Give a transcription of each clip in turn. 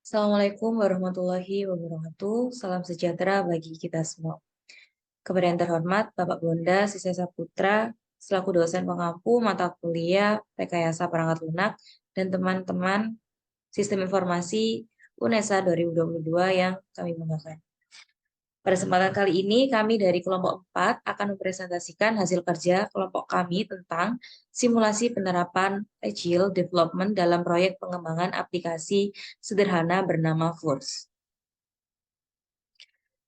Assalamualaikum warahmatullahi wabarakatuh. Salam sejahtera bagi kita semua. Kepada yang terhormat, Bapak Bonda Siswa Saputra, selaku dosen pengampu mata kuliah Rekayasa Perangkat Lunak, dan teman-teman Sistem Informasi UNESA 2022 yang kami banggakan. Pada kesempatan kali ini, kami dari kelompok 4 akan mempresentasikan hasil kerja kelompok kami tentang simulasi penerapan Agile Development dalam proyek pengembangan aplikasi sederhana bernama Force.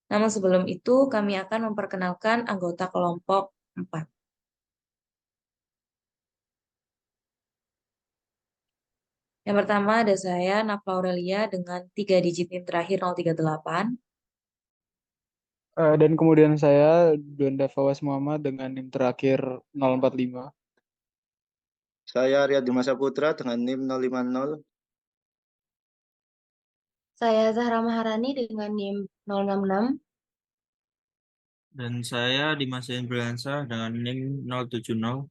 Namun sebelum itu, kami akan memperkenalkan anggota kelompok 4. Yang pertama ada saya, Nafla Aurelia, dengan 3 digit NIM terakhir 038. Dan kemudian saya Donda Fawas Muhammad dengan NIM terakhir 045. Saya Riyadi Masaputra dengan NIM 050. Saya Zahra Maharani dengan NIM 066. Dan saya Dimas Indriansah dengan NIM 070.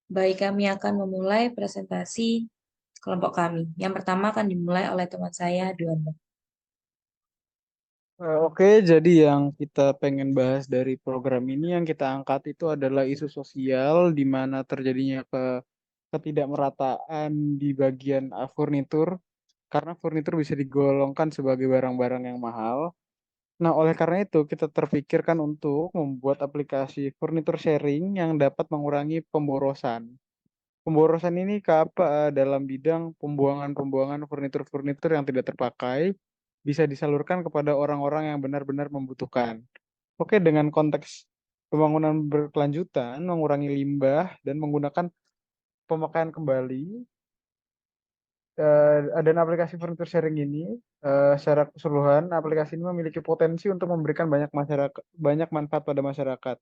Baik, kami akan memulai presentasi kelompok kami. Yang pertama akan dimulai oleh teman saya, Duanda. Oke, jadi yang kita pengen bahas dari program ini yang kita angkat itu adalah isu sosial di mana terjadinya ketidakmerataan di bagian furnitur karena furnitur bisa digolongkan sebagai barang-barang yang mahal. Nah, oleh karena itu kita terpikirkan untuk membuat aplikasi furnitur sharing yang dapat mengurangi pemborosan. Pemborosan ini ke apa dalam bidang pembuangan-pembuangan furnitur-furnitur yang tidak terpakai bisa disalurkan kepada orang-orang yang benar-benar membutuhkan. Oke, dengan konteks pembangunan berkelanjutan, mengurangi limbah dan menggunakan pemakaian kembali, dan aplikasi furnitur sharing ini secara keseluruhan aplikasi ini memiliki potensi untuk memberikan banyak manfaat pada masyarakat,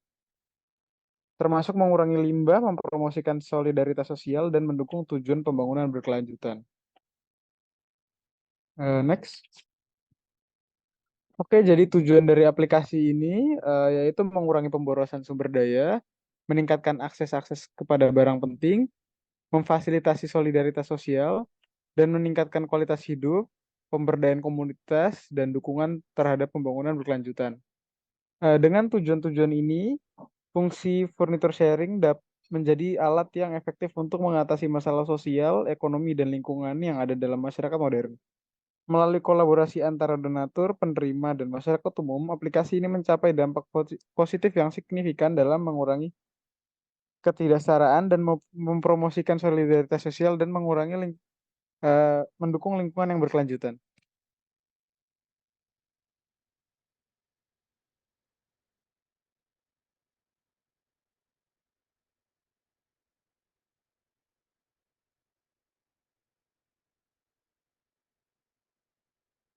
termasuk mengurangi limbah, mempromosikan solidaritas sosial, dan mendukung tujuan pembangunan berkelanjutan. Next. Oke, jadi tujuan dari aplikasi ini yaitu mengurangi pemborosan sumber daya, meningkatkan akses-akses kepada barang penting, memfasilitasi solidaritas sosial, dan meningkatkan kualitas hidup, pemberdayaan komunitas, dan dukungan terhadap pembangunan berkelanjutan. Dengan tujuan-tujuan ini, fungsi furniture sharing dapat menjadi alat yang efektif untuk mengatasi masalah sosial, ekonomi, dan lingkungan yang ada dalam masyarakat modern. Melalui kolaborasi antara donatur, penerima, dan masyarakat umum, aplikasi ini mencapai dampak positif yang signifikan dalam mengurangi ketidaksetaraan dan mempromosikan solidaritas sosial dan mendukung lingkungan yang berkelanjutan.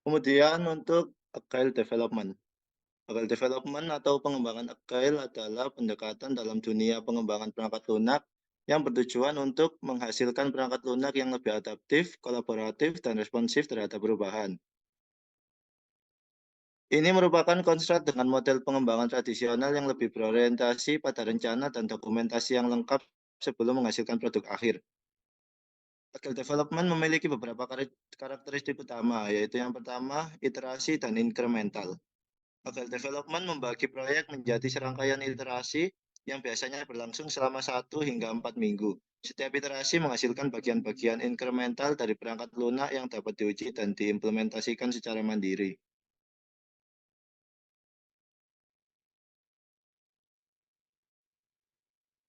Kemudian untuk Agile Development. Agile Development atau pengembangan Agile adalah pendekatan dalam dunia pengembangan perangkat lunak yang bertujuan untuk menghasilkan perangkat lunak yang lebih adaptif, kolaboratif, dan responsif terhadap perubahan. Ini merupakan konstruk dengan model pengembangan tradisional yang lebih berorientasi pada rencana dan dokumentasi yang lengkap sebelum menghasilkan produk akhir. Agile Development memiliki beberapa karakteristik utama, yaitu yang pertama, iterasi dan incremental. Agile Development membagi proyek menjadi serangkaian iterasi yang biasanya berlangsung selama 1 hingga 4 minggu. Setiap iterasi menghasilkan bagian-bagian incremental dari perangkat lunak yang dapat diuji dan diimplementasikan secara mandiri.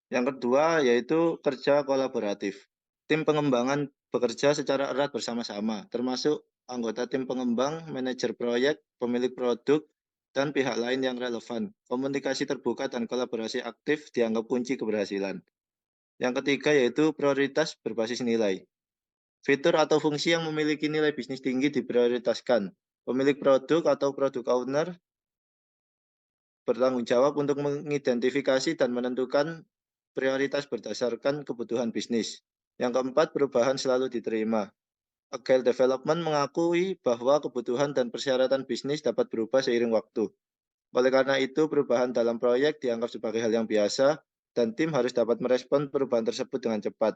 Yang kedua yaitu kerja kolaboratif. Tim pengembangan bekerja secara erat bersama-sama, termasuk anggota tim pengembang, manajer proyek, pemilik produk, dan pihak lain yang relevan. Komunikasi terbuka dan kolaborasi aktif dianggap kunci keberhasilan. Yang ketiga yaitu prioritas berbasis nilai. Fitur atau fungsi yang memiliki nilai bisnis tinggi diprioritaskan. Pemilik produk atau product owner bertanggung jawab untuk mengidentifikasi dan menentukan prioritas berdasarkan kebutuhan bisnis. Yang keempat, perubahan selalu diterima. Agile Development mengakui bahwa kebutuhan dan persyaratan bisnis dapat berubah seiring waktu. Oleh karena itu, perubahan dalam proyek dianggap sebagai hal yang biasa dan tim harus dapat merespon perubahan tersebut dengan cepat.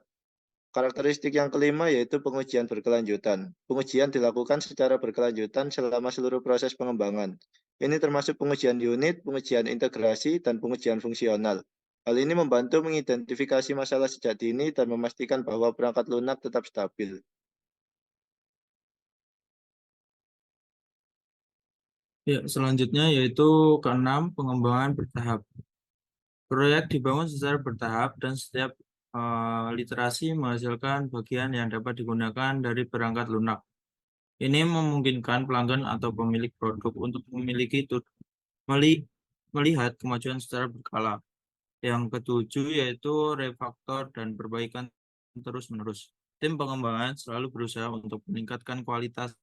Karakteristik yang kelima yaitu pengujian berkelanjutan. Pengujian dilakukan secara berkelanjutan selama seluruh proses pengembangan. Ini termasuk pengujian unit, pengujian integrasi, dan pengujian fungsional. Hal ini membantu mengidentifikasi masalah sejak dini dan memastikan bahwa perangkat lunak tetap stabil. Ya, selanjutnya yaitu keenam, pengembangan bertahap. Proyek dibangun secara bertahap dan setiap literasi menghasilkan bagian yang dapat digunakan dari perangkat lunak. Ini memungkinkan pelanggan atau pemilik produk untuk melihat kemajuan secara berkala. Yang ketujuh yaitu refaktor dan perbaikan terus-menerus. Tim pengembangan selalu berusaha untuk meningkatkan kualitas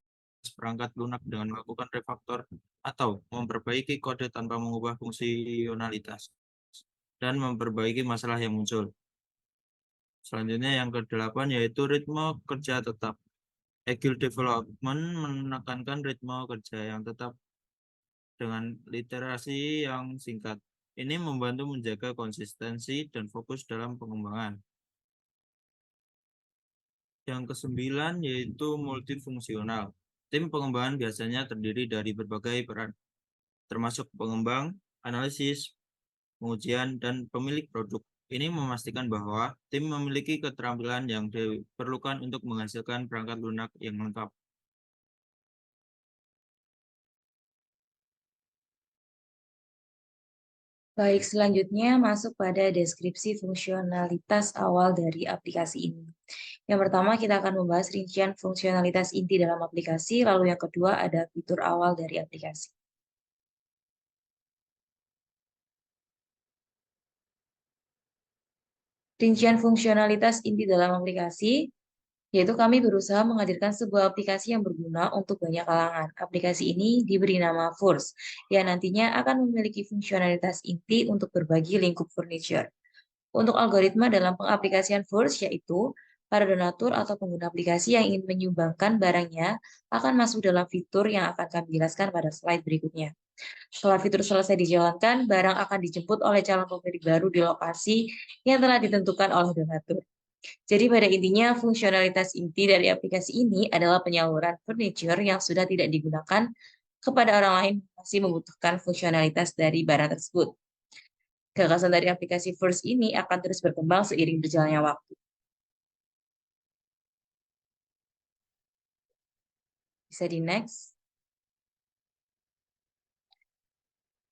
perangkat lunak dengan melakukan refaktor atau memperbaiki kode tanpa mengubah fungsionalitas dan memperbaiki masalah yang muncul. Selanjutnya yang ke-8 yaitu ritme kerja tetap. Agile Development menekankan ritme kerja yang tetap dengan literasi yang singkat. Ini membantu menjaga konsistensi dan fokus dalam pengembangan. Yang ke-9 yaitu multifungsional. Tim pengembangan biasanya terdiri dari berbagai peran, termasuk pengembang, analisis, pengujian, dan pemilik produk. Ini memastikan bahwa tim memiliki keterampilan yang diperlukan untuk menghasilkan perangkat lunak yang lengkap. Baik, selanjutnya masuk pada deskripsi fungsionalitas awal dari aplikasi ini. Yang pertama, kita akan membahas rincian fungsionalitas inti dalam aplikasi, lalu yang kedua ada fitur awal dari aplikasi. Rincian fungsionalitas inti dalam aplikasi, yaitu kami berusaha menghadirkan sebuah aplikasi yang berguna untuk banyak kalangan. Aplikasi ini diberi nama Force, yang nantinya akan memiliki fungsionalitas inti untuk berbagi lingkup furniture. Untuk algoritma dalam pengaplikasian Force, yaitu para donatur atau pengguna aplikasi yang ingin menyumbangkan barangnya akan masuk dalam fitur yang akan kami jelaskan pada slide berikutnya. Setelah fitur selesai dijalankan, barang akan dijemput oleh calon pemilik baru di lokasi yang telah ditentukan oleh donatur. Jadi pada intinya fungsionalitas inti dari aplikasi ini adalah penyaluran furniture yang sudah tidak digunakan kepada orang lain yang masih membutuhkan fungsionalitas dari barang tersebut. Gagasan dari aplikasi First ini akan terus berkembang seiring berjalannya waktu. Bisa di next.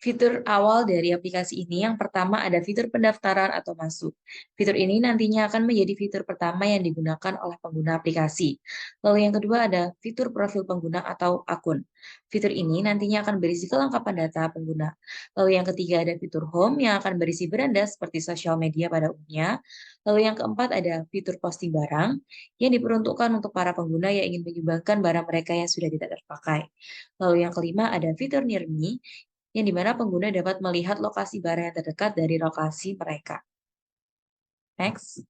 Fitur awal dari aplikasi ini yang pertama ada fitur pendaftaran atau masuk. Fitur ini nantinya akan menjadi fitur pertama yang digunakan oleh pengguna aplikasi. Lalu yang kedua ada fitur profil pengguna atau akun. Fitur ini nantinya akan berisi kelengkapan data pengguna. Lalu yang ketiga ada fitur home yang akan berisi beranda seperti sosial media pada umumnya. Lalu yang keempat ada fitur posting barang yang diperuntukkan untuk para pengguna yang ingin menyumbangkan barang mereka yang sudah tidak terpakai. Lalu yang kelima ada fitur near me yang dimana pengguna dapat melihat lokasi barang yang terdekat dari lokasi mereka. Next.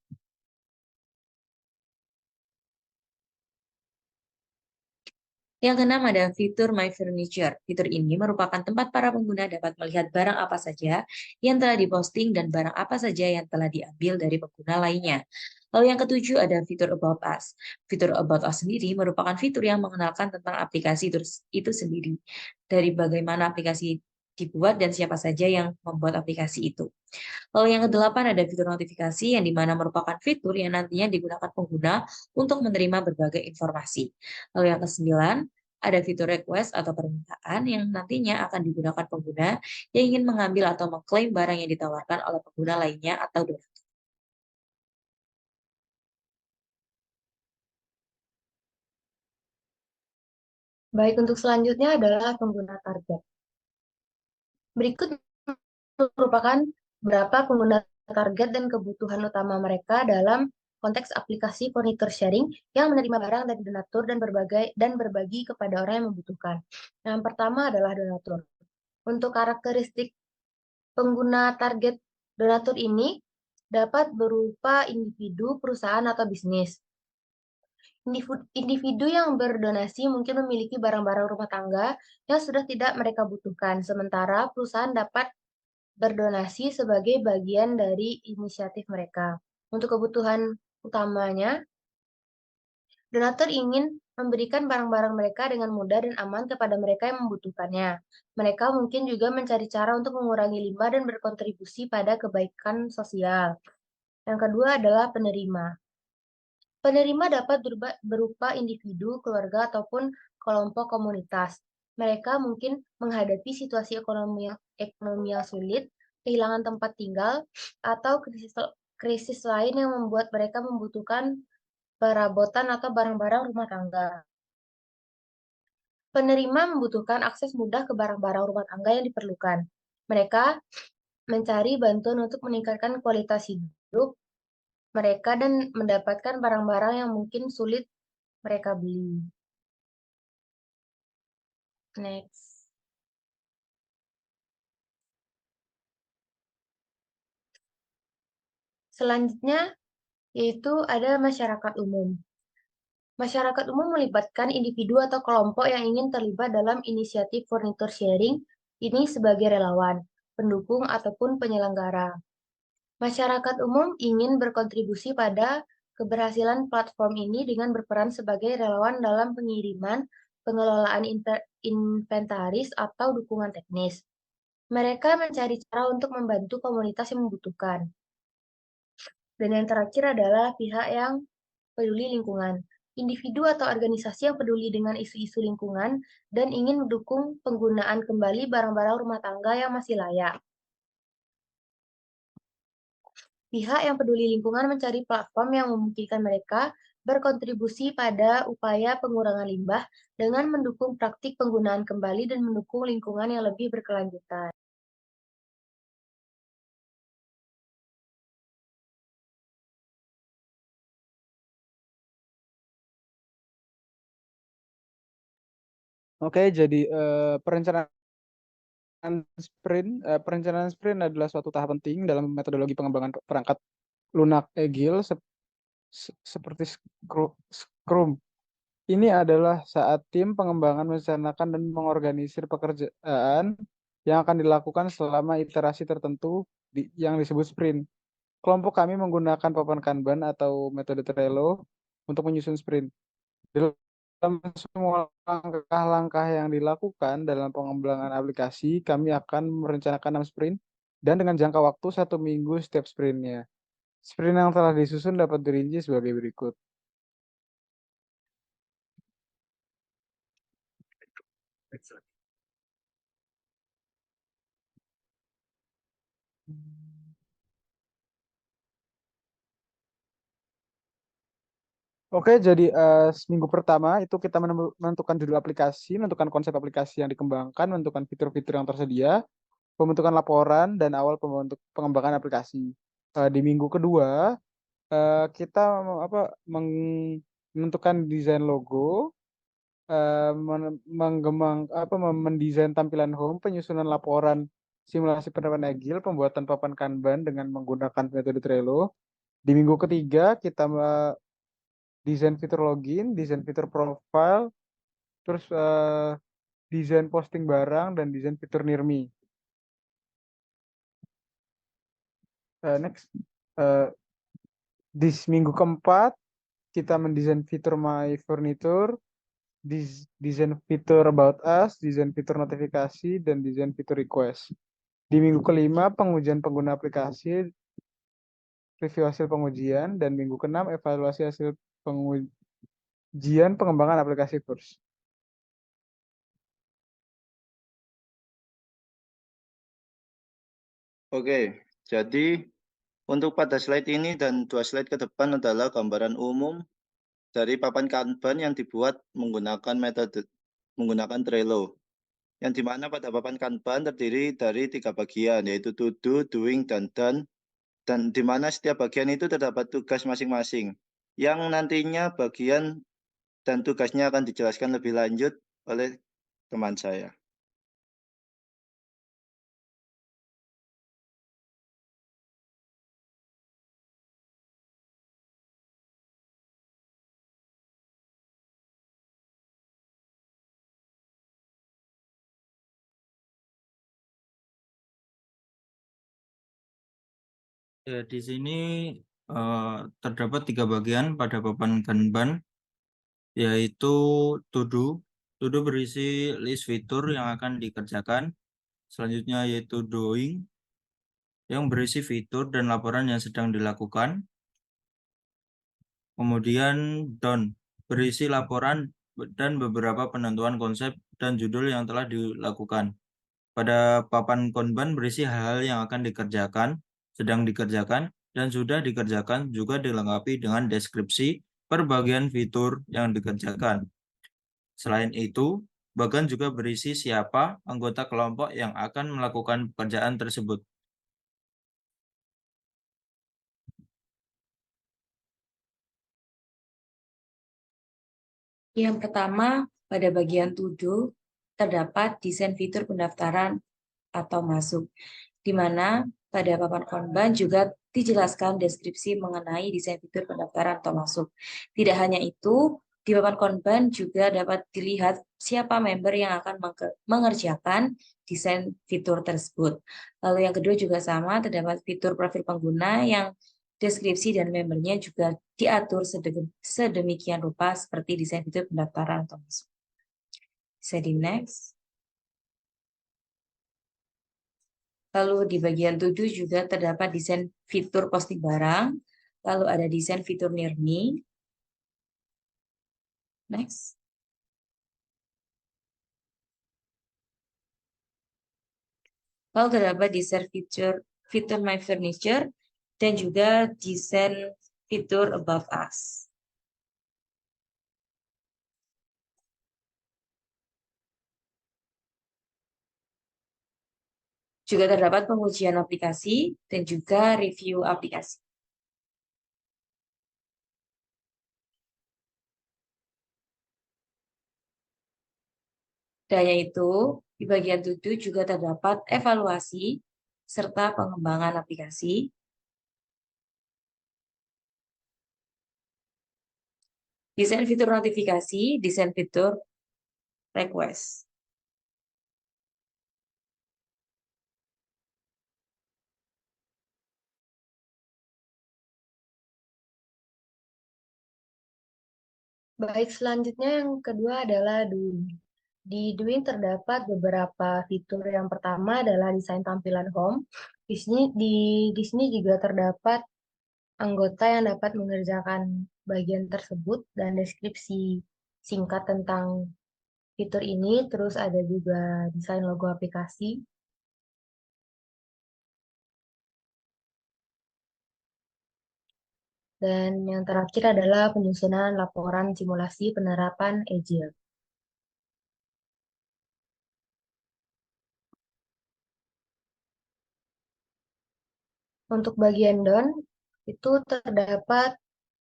Yang keenam ada fitur My Furniture. Fitur ini merupakan tempat para pengguna dapat melihat barang apa saja yang telah diposting dan barang apa saja yang telah diambil dari pengguna lainnya. Lalu yang ketujuh ada fitur About Us. Fitur About Us sendiri merupakan fitur yang mengenalkan tentang aplikasi itu sendiri. Dari bagaimana aplikasi dibuat dan siapa saja yang membuat aplikasi itu. Lalu yang kedelapan ada fitur notifikasi yang dimana merupakan fitur yang nantinya digunakan pengguna untuk menerima berbagai informasi. Lalu yang kesembilan ada fitur request atau permintaan yang nantinya akan digunakan pengguna yang ingin mengambil atau mengklaim barang yang ditawarkan oleh pengguna lainnya atau donatur. Baik, untuk selanjutnya adalah pengguna target. Berikut merupakan beberapa pengguna target dan kebutuhan utama mereka dalam konteks aplikasi furniture sharing yang menerima barang dari donatur dan berbagi kepada orang yang membutuhkan. Yang pertama adalah donatur. Untuk karakteristik pengguna target donatur ini dapat berupa individu, perusahaan, atau bisnis. Individu yang berdonasi mungkin memiliki barang-barang rumah tangga yang sudah tidak mereka butuhkan, sementara perusahaan dapat berdonasi sebagai bagian dari inisiatif mereka. Untuk kebutuhan utamanya, Donatur ingin memberikan barang-barang mereka dengan mudah dan aman kepada mereka yang membutuhkannya. Mereka mungkin juga mencari cara untuk mengurangi limbah dan berkontribusi pada kebaikan sosial. Yang kedua adalah penerima. Penerima dapat berupa individu, keluarga, ataupun kelompok komunitas. Mereka mungkin menghadapi situasi ekonomi yang sulit, kehilangan tempat tinggal, atau krisis lain yang membuat mereka membutuhkan perabotan atau barang-barang rumah tangga. Penerima membutuhkan akses mudah ke barang-barang rumah tangga yang diperlukan. Mereka mencari bantuan untuk meningkatkan kualitas hidup mereka dan mendapatkan barang-barang yang mungkin sulit mereka beli. Next. Selanjutnya yaitu ada masyarakat umum. Masyarakat umum melibatkan individu atau kelompok yang ingin terlibat dalam inisiatif furniture sharing ini sebagai relawan, pendukung, ataupun penyelenggara. Masyarakat umum ingin berkontribusi pada keberhasilan platform ini dengan berperan sebagai relawan dalam pengiriman, pengelolaan inventaris, atau dukungan teknis. Mereka mencari cara untuk membantu komunitas yang membutuhkan. Dan yang terakhir adalah pihak yang peduli lingkungan. Individu atau organisasi yang peduli dengan isu-isu lingkungan dan ingin mendukung penggunaan kembali barang-barang rumah tangga yang masih layak. Pihak yang peduli lingkungan mencari platform yang memungkinkan mereka berkontribusi pada upaya pengurangan limbah dengan mendukung praktik penggunaan kembali dan mendukung lingkungan yang lebih berkelanjutan. Oke, jadi perencanaan sprint adalah suatu tahap penting dalam metodologi pengembangan perangkat lunak agile seperti Scrum. Ini adalah saat tim pengembangan merencanakan dan mengorganisir pekerjaan yang akan dilakukan selama iterasi tertentu yang disebut sprint. Kelompok kami menggunakan papan Kanban atau metode Trello untuk menyusun sprint. Dalam semua langkah-langkah yang dilakukan dalam pengembangan aplikasi, kami akan merencanakan 6 sprint dan dengan jangka waktu 1 minggu setiap sprintnya. Sprint yang telah disusun dapat dirinci sebagai berikut. Oke, jadi seminggu pertama itu kita menentukan judul aplikasi, menentukan konsep aplikasi yang dikembangkan, menentukan fitur-fitur yang tersedia, pembentukan laporan, dan awal pengembangan aplikasi. Di minggu kedua, kita menentukan desain logo, mendesain tampilan home, penyusunan laporan, simulasi penerapan agile, pembuatan papan Kanban dengan menggunakan metode Trello. Di minggu ketiga, kita desain fitur login, desain fitur profile, terus desain posting barang, dan desain fitur NIRMI. Next. Di minggu keempat, kita mendesain fitur My Furniture, desain fitur About Us, desain fitur notifikasi, dan desain fitur request. Di minggu kelima, pengujian pengguna aplikasi, review hasil pengujian, dan minggu keenam, evaluasi hasil pengujian pengembangan aplikasi first. Oke, jadi untuk pada slide ini dan 2 slide ke depan adalah gambaran umum dari papan Kanban yang dibuat menggunakan Trello. Yang dimana pada papan Kanban terdiri dari 3 bagian, yaitu to do, doing, dan done. Dan di mana setiap bagian itu terdapat tugas masing-masing, yang nantinya bagian dan tugasnya akan dijelaskan lebih lanjut oleh teman saya. Ya, di sini terdapat 3 bagian pada papan Kanban. yaitu to do. To do berisi list fitur yang akan dikerjakan. Selanjutnya yaitu doing, yang berisi fitur dan laporan yang sedang dilakukan. Kemudian done, berisi laporan dan beberapa penentuan konsep dan judul yang telah dilakukan. Pada papan Kanban berisi hal-hal yang akan dikerjakan, sedang dikerjakan, dan sudah dikerjakan, juga dilengkapi dengan deskripsi per bagian fitur yang dikerjakan. Selain itu, bagan juga berisi siapa anggota kelompok yang akan melakukan pekerjaan tersebut. Yang pertama, pada bagian to do, terdapat desain fitur pendaftaran atau masuk, di mana pada papan Kanban juga dijelaskan deskripsi mengenai desain fitur pendaftaran atau masuk. Tidak hanya itu, di papan Kanban juga dapat dilihat siapa member yang akan mengerjakan desain fitur tersebut. Lalu yang kedua juga sama, terdapat fitur profil pengguna yang deskripsi dan membernya juga diatur sedemikian rupa seperti desain fitur pendaftaran atau masuk. Bisa di next. Lalu di bagian 7 juga terdapat desain fitur posting barang. Lalu ada desain fitur near me. Next. Lalu terdapat desain fitur my furniture dan juga desain fitur above us. Juga terdapat pengujian aplikasi dan juga review aplikasi. Daya itu, di bagian 7 juga terdapat evaluasi serta pengembangan aplikasi. Desain fitur notifikasi, desain fitur request. Baik, selanjutnya yang kedua adalah doing. Di doing terdapat beberapa fitur. Yang pertama adalah desain tampilan home. Di sini juga terdapat anggota yang dapat mengerjakan bagian tersebut dan deskripsi singkat tentang fitur ini. Terus ada juga desain logo aplikasi. Dan yang terakhir adalah penyusunan laporan simulasi penerapan Agile. Untuk bagian done, itu terdapat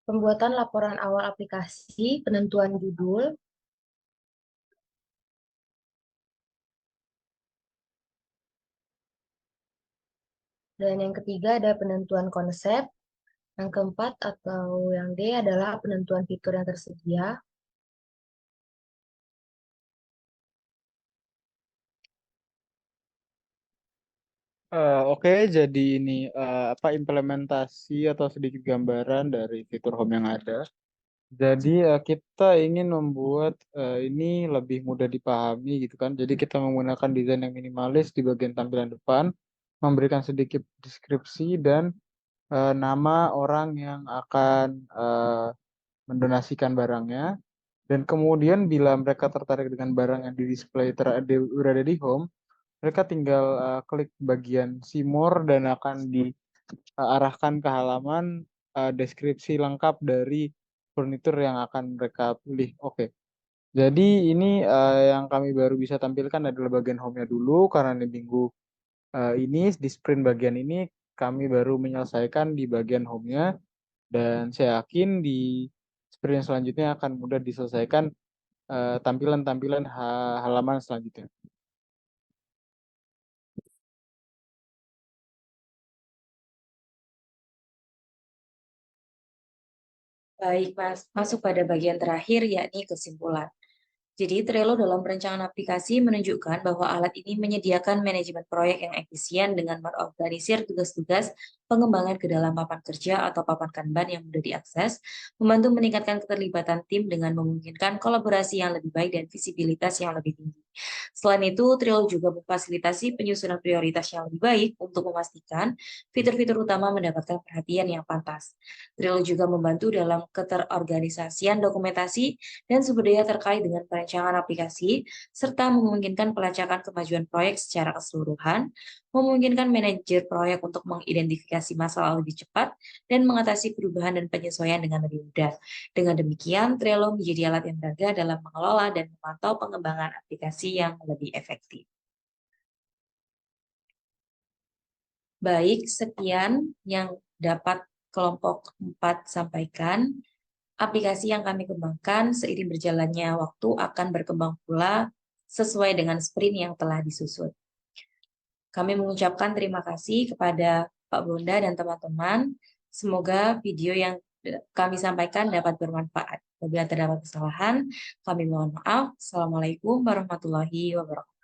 pembuatan laporan awal aplikasi, penentuan judul, dan yang ketiga ada penentuan konsep. Yang keempat atau yang D adalah penentuan fitur yang tersedia. Oke, jadi ini apa implementasi atau sedikit gambaran dari fitur home yang ada. Jadi kita ingin membuat ini lebih mudah dipahami gitu kan. Jadi kita menggunakan desain yang minimalis di bagian tampilan depan, memberikan sedikit deskripsi dan nama orang yang akan mendonasikan barangnya. Dan kemudian bila mereka tertarik dengan barang yang di display berada di home, mereka tinggal klik bagian see more dan akan diarahkan ke halaman deskripsi lengkap dari furnitur yang akan mereka pilih. Oke. Jadi ini yang kami baru bisa tampilkan adalah bagian home-nya dulu karena di minggu ini di sprint bagian ini kami baru menyelesaikan di bagian home-nya dan saya yakin di sprint selanjutnya akan mudah diselesaikan tampilan-tampilan halaman selanjutnya. Baik, Mas. Masuk pada bagian terakhir, yakni kesimpulan. Jadi, Trello dalam perencanaan aplikasi menunjukkan bahwa alat ini menyediakan manajemen proyek yang efisien dengan mengorganisir tugas-tugas pengembangan ke dalam papan kerja atau papan Kanban yang mudah diakses, membantu meningkatkan keterlibatan tim dengan memungkinkan kolaborasi yang lebih baik dan visibilitas yang lebih tinggi. Selain itu, Trello juga memfasilitasi penyusunan prioritas yang lebih baik untuk memastikan fitur-fitur utama mendapatkan perhatian yang pantas. Trello juga membantu dalam keterorganisasian dokumentasi dan sumber daya terkait dengan perancangan aplikasi, serta memungkinkan pelacakan kemajuan proyek secara keseluruhan, memungkinkan manajer proyek untuk mengidentifikasi masalah lebih cepat, dan mengatasi perubahan dan penyesuaian dengan lebih mudah. Dengan demikian, Trello menjadi alat yang berharga dalam mengelola dan memantau pengembangan aplikasi yang lebih efektif. Baik, sekian yang dapat kelompok 4 sampaikan. Aplikasi yang kami kembangkan seiring berjalannya waktu akan berkembang pula sesuai dengan sprint yang telah disusun. Kami mengucapkan terima kasih kepada Pak Bonda dan teman-teman. Semoga video yang kami sampaikan dapat bermanfaat. Apabila terdapat kesalahan, kami mohon maaf. Assalamualaikum warahmatullahi wabarakatuh.